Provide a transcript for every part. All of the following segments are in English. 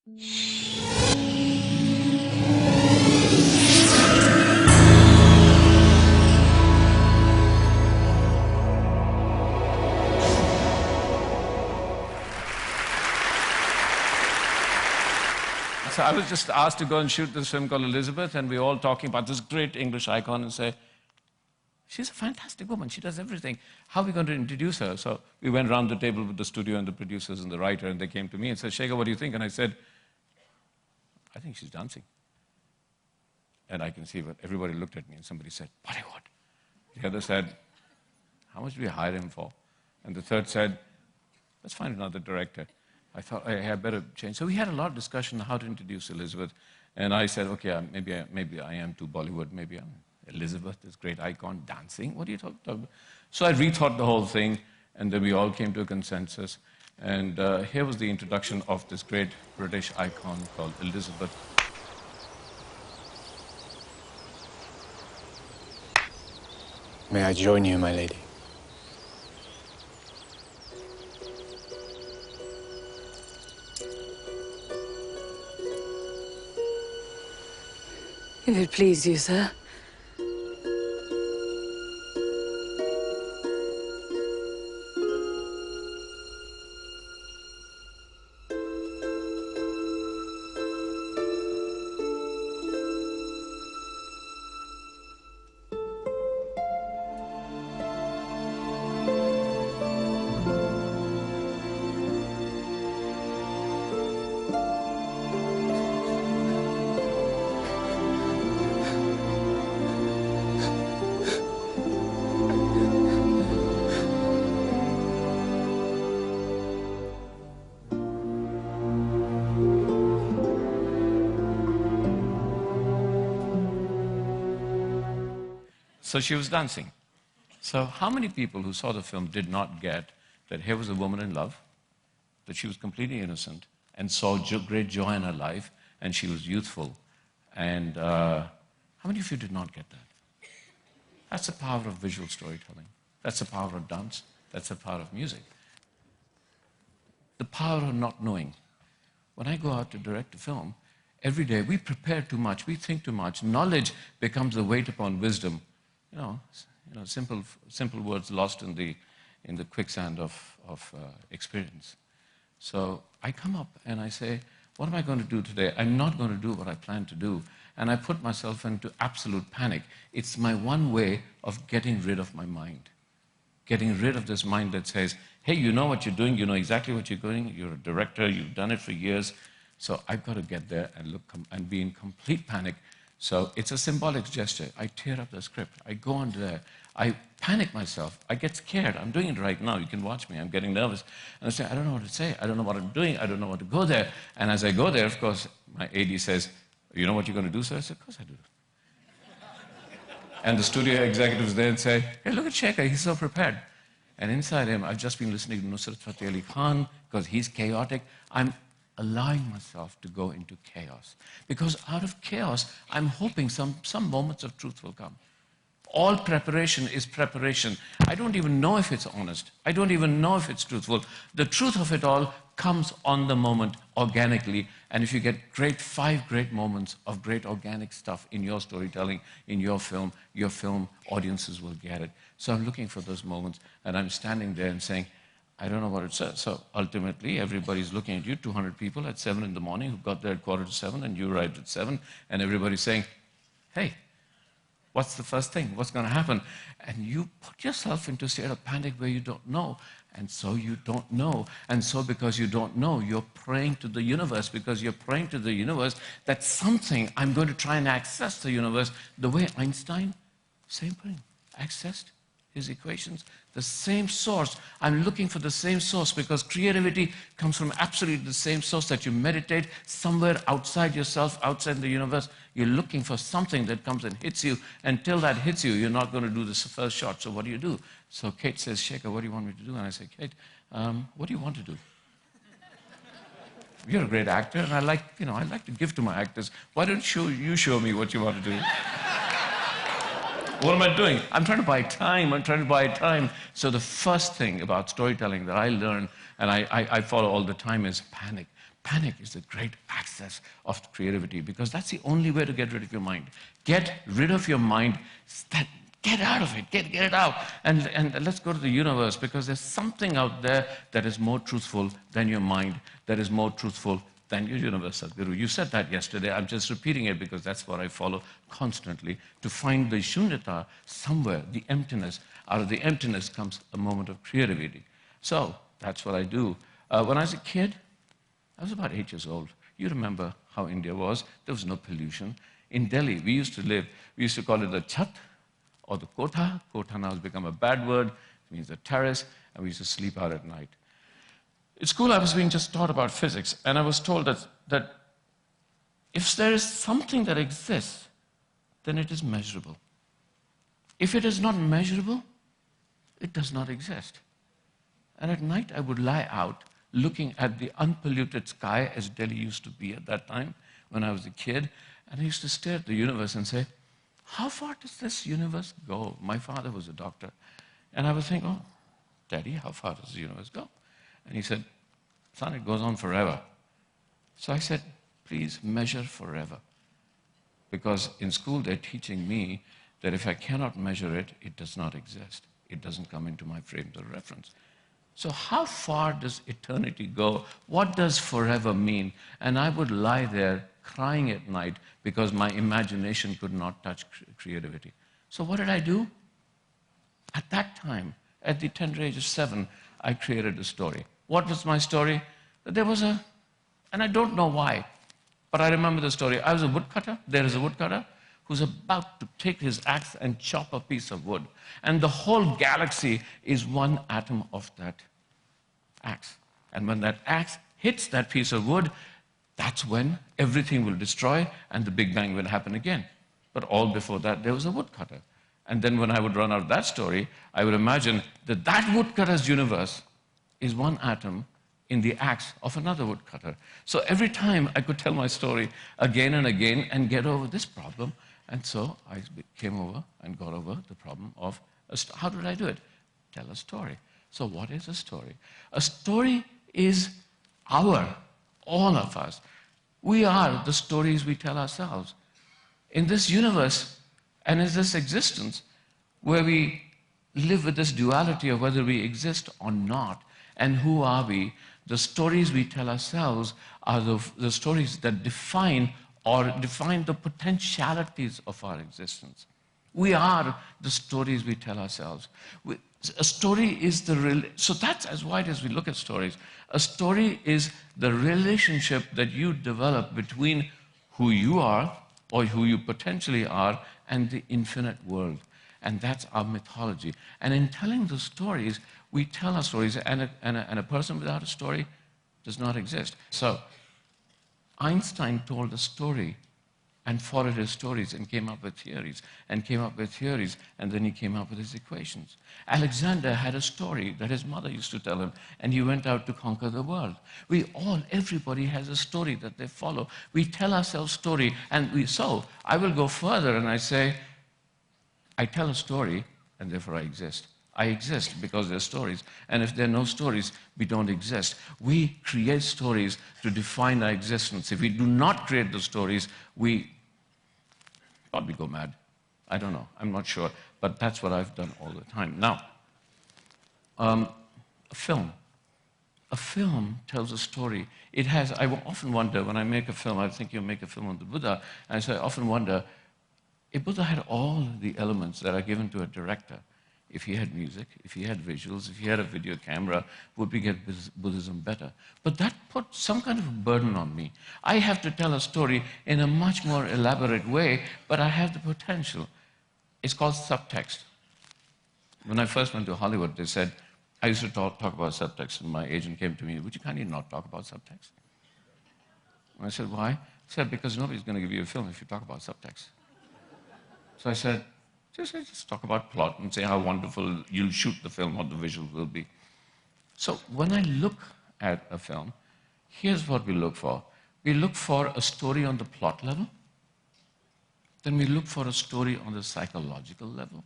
So I was just asked to go and shoot this film called Elizabeth, and we were all talking about this great English icon and say, she's a fantastic woman. She does everything. How are we going to introduce her? So we went around the table with the studio and the producers and the writer, and they came to me and said, Shekhar, what do you think? And I said, I think she's dancing. And I can see what everybody looked at me, and somebody said, Bollywood. The other said, how much do we hire him for? And the third said, let's find another director. I thought I had better change. So we had a lot of discussion on how to introduce Elizabeth. And I said, okay, maybe I am too Bollywood. Maybe I'm Elizabeth, this great icon, dancing. What are you talking about? So I rethought the whole thing, and then we all came to a consensus. And here was the introduction of this great British icon called Elizabeth. May I join you, my lady? If it please you, sir. So she was dancing. So how many people who saw the film did not get that here was a woman in love, that she was completely innocent, and saw great joy in her life, and she was youthful? And how many of you did not get that? That's the power of visual storytelling. That's the power of dance. That's the power of music. The power of not knowing. When I go out to direct a film, every day we prepare too much, we think too much. Knowledge becomes a weight upon wisdom. Simple words lost in the quicksand of experience. So I come up and I say, what am I going to do today? I'm not going to do what I plan to do. And I put myself into absolute panic. It's my one way of getting rid of my mind. Getting rid of this mind that says, hey, you know what you're doing, you know exactly what you're doing, you're a director, you've done it for years. So I've got to get there and look and be in complete panic. So it's a symbolic gesture. I tear up the script. I go on there. I panic myself. I get scared. I'm doing it right now. You can watch me. I'm getting nervous. And I say, I don't know what to say. I don't know what I'm doing. I don't know what to go there. And as I go there, of course, my AD says, you know what you're going to do, sir? I said, of course I do. And the studio executives there and say, hey, look at Shekhar. He's so prepared. And inside him, I've just been listening to Nusrat Fateh Ali Khan because he's chaotic. I'm allowing myself to go into chaos. Because out of chaos, I'm hoping some moments of truth will come. All preparation is preparation. I don't even know if it's honest. I don't even know if it's truthful. The truth of it all comes on the moment, organically. And if you get 5 great moments of great organic stuff in your storytelling, in your film audiences will get it. So I'm looking for those moments, and I'm standing there and saying, I don't know what it says. So ultimately, everybody's looking at you, 200 people at 7 in the morning who got there at 6:45, and you arrived at 7, and everybody's saying, hey, what's the first thing? What's going to happen? And you put yourself into a state of panic where you don't know, and so you don't know. And so because you don't know, you're praying to the universe, because you're praying to the universe that something, I'm going to try and access the universe the way Einstein, same thing, accessed his equations, the same source. I'm looking for the same source because creativity comes from absolutely the same source that you meditate somewhere outside yourself, outside the universe. You're looking for something that comes and hits you. Until that hits you, you're not going to do this first shot. So what do? So Kate says, Shekhar, what do you want me to do? And I say, Kate, what do you want to do? You're a great actor, and I like to give to my actors. Why don't you show me what you want to do? What am I doing? I'm trying to buy time. So the first thing about storytelling that I learn, and I follow all the time, is panic. Panic is the great access of creativity because that's the only way to get rid of your mind. Get rid of your mind. Get out of it. Get it out. And let's go to the universe because there's something out there that is more truthful than your mind, that is more truthful than your universe, Sadhguru. You said that yesterday. I'm just repeating it because that's what I follow constantly, to find the shunyata somewhere, the emptiness. Out of the emptiness comes a moment of creativity. So that's what I do. When I was a kid, I was about 8 years old. You remember how India was. There was no pollution. In Delhi, we used to call it the chat or the kotha. Kotha now has become a bad word. It means the terrace, and we used to sleep out at night. At school, I was being just taught about physics, and I was told that if there is something that exists, then it is measurable. If it is not measurable, it does not exist. And at night, I would lie out looking at the unpolluted sky, as Delhi used to be at that time when I was a kid, and I used to stare at the universe and say, how far does this universe go? My father was a doctor, and I would think, oh, Daddy, how far does the universe go? And he said, son, it goes on forever. So I said, please measure forever. Because in school, they're teaching me that if I cannot measure it, it does not exist. It doesn't come into my frame of reference. So how far does eternity go? What does forever mean? And I would lie there crying at night because my imagination could not touch creativity. So what did I do? At that time, at the tender age of 7, I created a story. What was my story? There was and I don't know why, but I remember the story. I was a woodcutter. There is a woodcutter who's about to take his axe and chop a piece of wood. And the whole galaxy is one atom of that axe. And when that axe hits that piece of wood, that's when everything will destroy and the Big Bang will happen again. But all before that, there was a woodcutter. And then when I would run out of that story, I would imagine that that woodcutter's universe is one atom in the axe of another woodcutter. So every time I could tell my story again and again and get over this problem. And so I came over and got over the problem of, how did I do it? Tell a story. So what is a story? A story is all of us. We are the stories we tell ourselves. In this universe and in this existence, where we live with this duality of whether we exist or not, and who are we, the stories we tell ourselves are the stories that define the potentialities of our existence. We are the stories we tell ourselves. A story is so that's as wide as we look at stories. A story is the relationship that you develop between who you are or who you potentially are and the infinite world. And that's our mythology. And in telling the stories, we tell our stories, and a person without a story does not exist. So Einstein told a story and followed his stories and came up with theories, and then he came up with his equations. Alexander had a story that his mother used to tell him, and he went out to conquer the world. Everybody has a story that they follow. We tell ourselves story, and so I will go further and I say, I tell a story, and therefore I exist. I exist because there are stories. And if there are no stories, we don't exist. We create stories to define our existence. If we do not create the stories, we probably go mad. I don't know. I'm not sure. But that's what I've done all the time. Now, a film. A film tells a story. I often wonder, when I make a film, I think you make a film on the Buddha, and I often wonder, if Buddha had all the elements that are given to a director, if he had music, if he had visuals, if he had a video camera, would we get Buddhism better? But that put some kind of a burden on me. I have to tell a story in a much more elaborate way, but I have the potential. It's called subtext. When I first went to Hollywood, they said, I used to talk about subtext, and my agent came to me, would you kindly not talk about subtext? And I said, why? He said, because nobody's going to give you a film if you talk about subtext. So I said, just talk about plot and say how wonderful you'll shoot the film or the visual will be. So when I look at a film, here's what we look for. We look for a story on the plot level. Then we look for a story on the psychological level.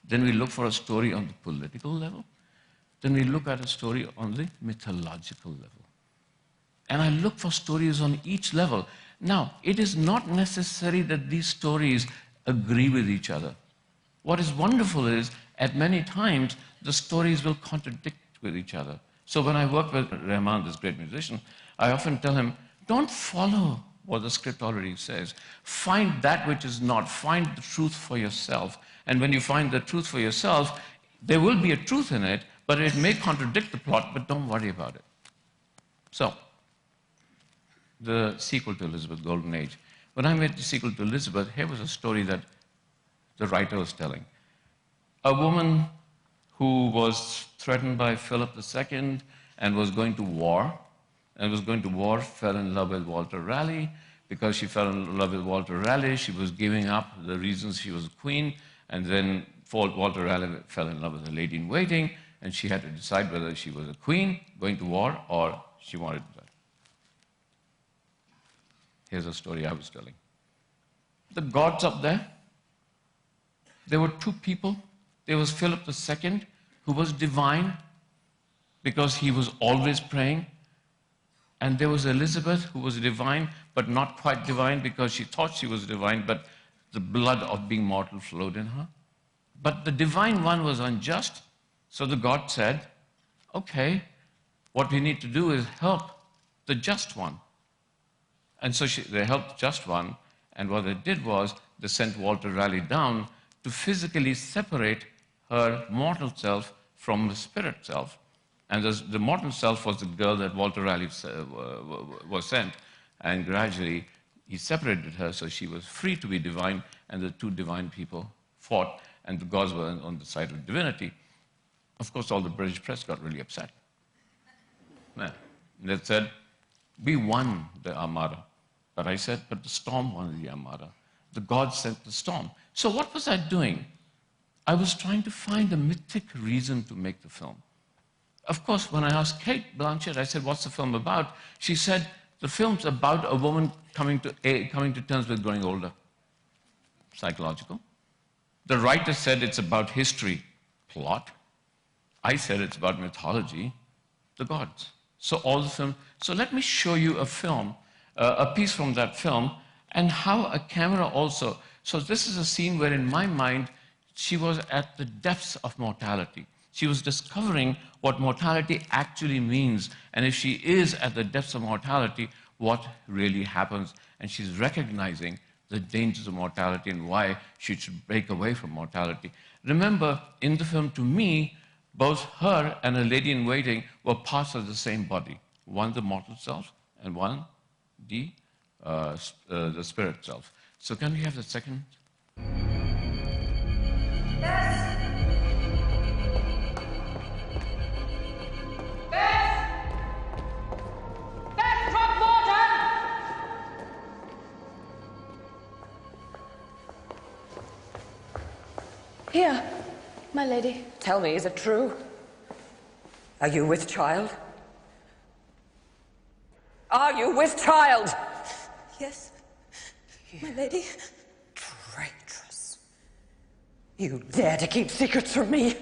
Then we look for a story on the political level. Then we look at a story on the mythological level. And I look for stories on each level. Now, it is not necessary that these stories agree with each other. What is wonderful is, at many times, the stories will contradict with each other. So when I work with Rahman, this great musician, I often tell him, don't follow what the script already says. Find that which is not. Find the truth for yourself. And when you find the truth for yourself, there will be a truth in it, but it may contradict the plot, but don't worry about it. So, the sequel to Elizabeth, Golden Age. When I made the sequel to Elizabeth, here was a story that the writer was telling. A woman who was threatened by Philip II and was going to war, fell in love with Walter Raleigh. Because she fell in love with Walter Raleigh, she was giving up the reasons she was a queen, and then Walter Raleigh fell in love with a lady in waiting, and she had to decide whether she was a queen going to war or she wanted to die. Here's a story I was telling. The gods up there were two people. There was Philip II, who was divine because he was always praying. And there was Elizabeth, who was divine, but not quite divine because she thought she was divine, but the blood of being mortal flowed in her. But the divine one was unjust, so the God said, okay, what we need to do is help the just one. And so they helped the just one, and what they did was they sent Walter Raleigh down to physically separate her mortal self from the spirit self. And the mortal self was the girl that Walter Raleigh was sent, and gradually he separated her so she was free to be divine, and the two divine people fought, and the gods were on the side of divinity. Of course, all the British press got really upset. They said, we won the Armada. But I said, but the storm won the Armada. The gods sent the storm. So what was I doing? I was trying to find a mythic reason to make the film. Of course, when I asked Kate Blanchett, I said, what's the film about? She said, the film's about a woman coming to terms with growing older. Psychological. The writer said it's about history. Plot. I said it's about mythology. The gods. So all the film. So let me show you a film, a piece from that film, and how a camera also. So this is a scene where in my mind, she was at the depths of mortality. She was discovering what mortality actually means, and if she is at the depths of mortality, what really happens, and she's recognizing the dangers of mortality and why she should break away from mortality. Remember, in the film, to me, both her and a lady in waiting were parts of the same body. One, the mortal self, and one, the spirit self. So can we have the second? Yes. Here, my lady. Tell me, is it true? Are you with child? Are you with child? Yes, my lady. Traitress. You dare to keep secrets from me?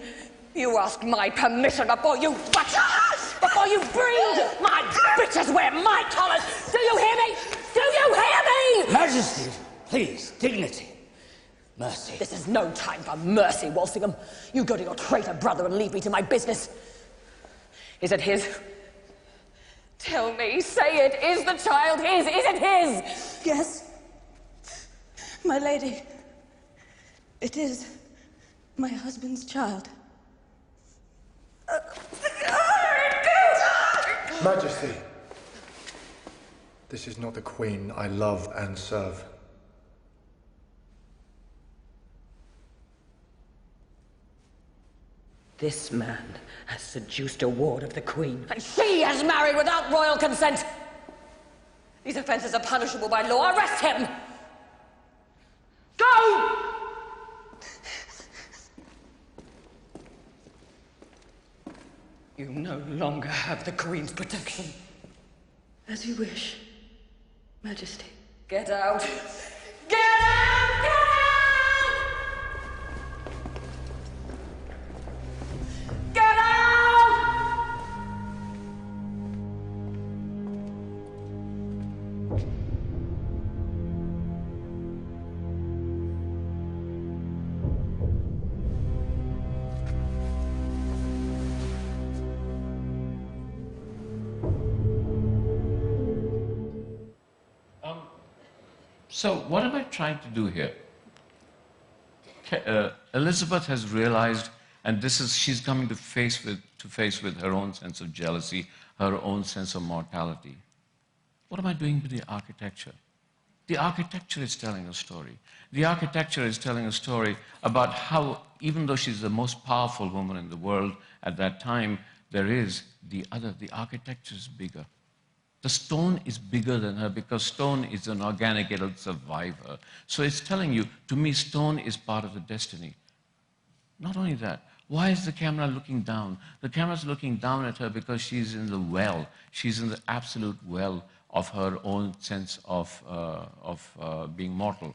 You asked my permission before you before you breed my bitches wear my collars. Do you hear me? Do you hear me? Majesty, please, dignity. Mercy. This is no time for mercy, Walsingham. You go to your traitor brother and leave me to my business. Is it his? Tell me, say it. Is the child his? Is it his? Yes, my lady. It is my husband's child. Majesty, this is not the queen I love and serve. This man has seduced a ward of the Queen, and she has married without royal consent. These offences are punishable by law. Arrest him! Go! You no longer have the Queen's protection. As you wish, Majesty. Get out! Get out! Get out! Get out! So what am I trying to do here? Elizabeth has realized, and she's coming to face with her own sense of jealousy, her own sense of mortality. What am I doing with the architecture? The architecture is telling a story. The architecture is telling a story about how, even though she's the most powerful woman in the world at that time, the architecture is bigger. The stone is bigger than her because stone is an organic, it'll survive her. So it's telling you, to me, stone is part of the destiny. Not only that, why is the camera looking down? The camera's looking down at her because she's in the well. She's in the absolute well of her own sense of being mortal.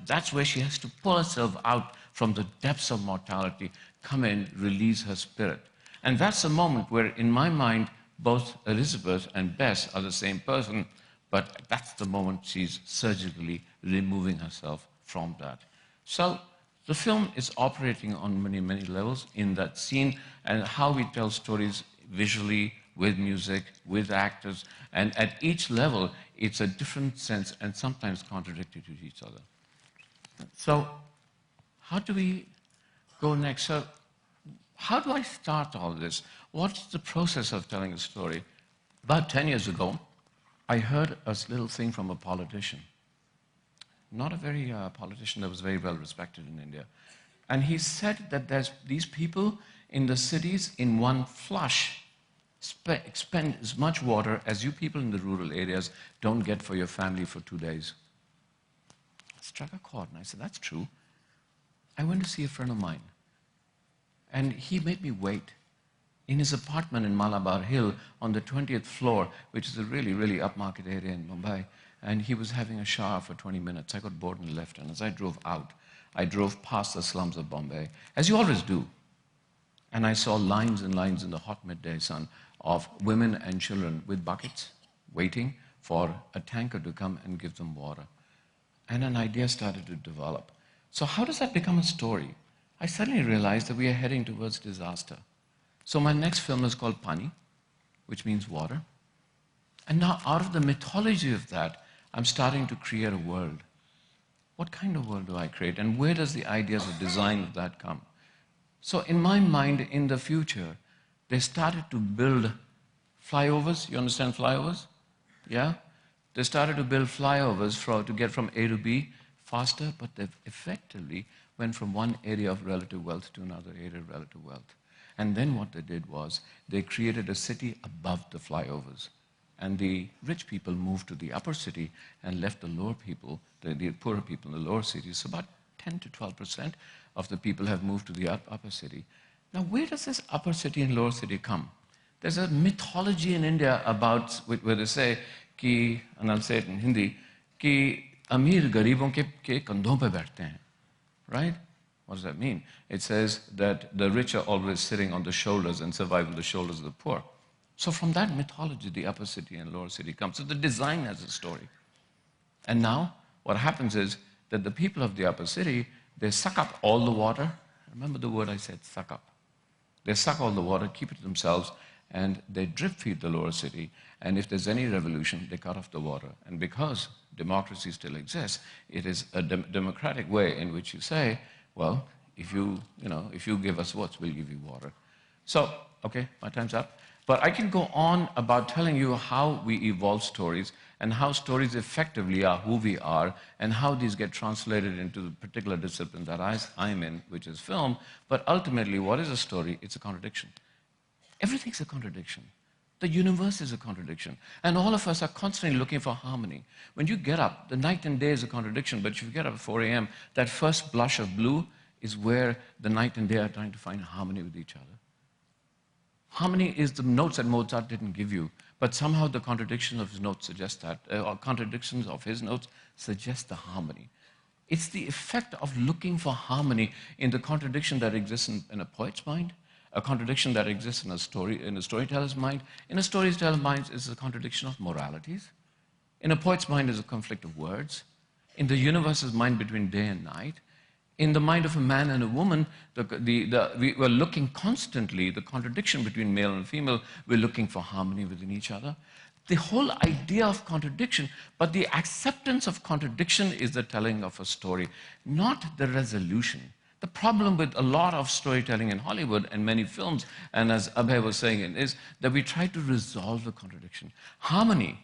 That's where she has to pull herself out from the depths of mortality, come in, release her spirit. And that's the moment where, in my mind, both Elizabeth and Bess are the same person, but that's the moment she's surgically removing herself from that. So the film is operating on many, many levels in that scene, and how we tell stories visually, with music, with actors, and at each level, it's a different sense and sometimes contradictory to each other. So how do we go next? So how do I start all this? What's the process of telling a story? About 10 years ago, I heard a little thing from a politician. Not a very politician that was very well respected in India. And he said that there's these people in the cities in one flush expend as much water as you people in the rural areas don't get for your family for 2 days. It struck a chord, and I said, that's true. I went to see a friend of mine, and he made me wait in his apartment in Malabar Hill on the 20th floor, which is a really, really upmarket area in Mumbai, and he was having a shower for 20 minutes. I got bored and left, and as I drove out, I drove past the slums of Bombay, as you always do, and I saw lines and lines in the hot midday sun of women and children with buckets waiting for a tanker to come and give them water. And an idea started to develop. So how does that become a story? I suddenly realized that we are heading towards disaster. So my next film is called Pani, which means water. And now out of the mythology of that, I'm starting to create a world. What kind of world do I create? And where does the ideas of design of that come? So in my mind, in the future, they started to build flyovers. You understand flyovers? Yeah? They started to build flyovers to get from A to B faster, but they effectively went from one area of relative wealth to another area of relative wealth. And then what they did was they created a city above the flyovers. And the rich people moved to the upper city and left the lower people, the poorer people in the lower cities. So about 10 to 12% of the people have moved to the upper city. Now, where does this upper city and lower city come? There's a mythology in India about, where they say, and I'll say it in Hindi, कि अमीर गरीबों के कंधों पे बैठते हैं, right? What does that mean? It says that the rich are always sitting on the shoulders and survive on the shoulders of the poor. So from that mythology, the upper city and lower city comes. So the design has a story. And now, what happens is that the people of the upper city, they suck up all the water. Remember the word I said, suck up. They suck all the water, keep it to themselves, and they drip feed the lower city. And if there's any revolution, they cut off the water. And because democracy still exists, it is a democratic way in which you say, well, if you give us votes, we'll give you water. So, okay, my time's up. But I can go on about telling you how we evolve stories and how stories effectively are who we are and how these get translated into the particular discipline that I'm in, which is film. But ultimately, what is a story? It's a contradiction. Everything's a contradiction. The universe is a contradiction. And all of us are constantly looking for harmony. When you get up, the night and day is a contradiction, but if you get up at 4 a.m., that first blush of blue is where the night and day are trying to find harmony with each other. Harmony is the notes that Mozart didn't give you, but somehow the contradiction of his notes suggests that, or contradictions of his notes suggest the harmony. It's the effect of looking for harmony in the contradiction that exists in a poet's mind, a contradiction that exists in a storyteller's mind. In a storyteller's mind is a contradiction of moralities. In a poet's mind is a conflict of words. In the universe's mind between day and night. In the mind of a man and a woman, we were looking constantly, the contradiction between male and female, we're looking for harmony within each other. The whole idea of contradiction, but the acceptance of contradiction is the telling of a story, not the resolution. The problem with a lot of storytelling in Hollywood and many films, and as Abhay was saying, is that we try to resolve the contradiction. Harmony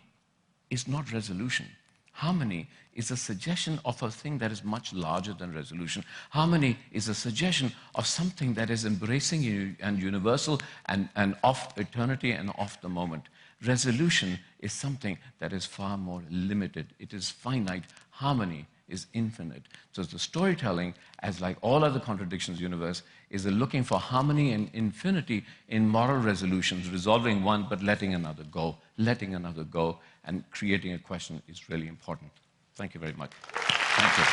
is not resolution. Harmony is a suggestion of a thing that is much larger than resolution. Harmony is a suggestion of something that is embracing and universal and of eternity and of the moment. Resolution is something that is far more limited. It is finite. Harmony is infinite. So the storytelling, as like all other contradictions universe, is looking for harmony and infinity in moral resolutions, resolving one but letting another go. Letting another go and creating a question is really important. Thank you very much. Thank you.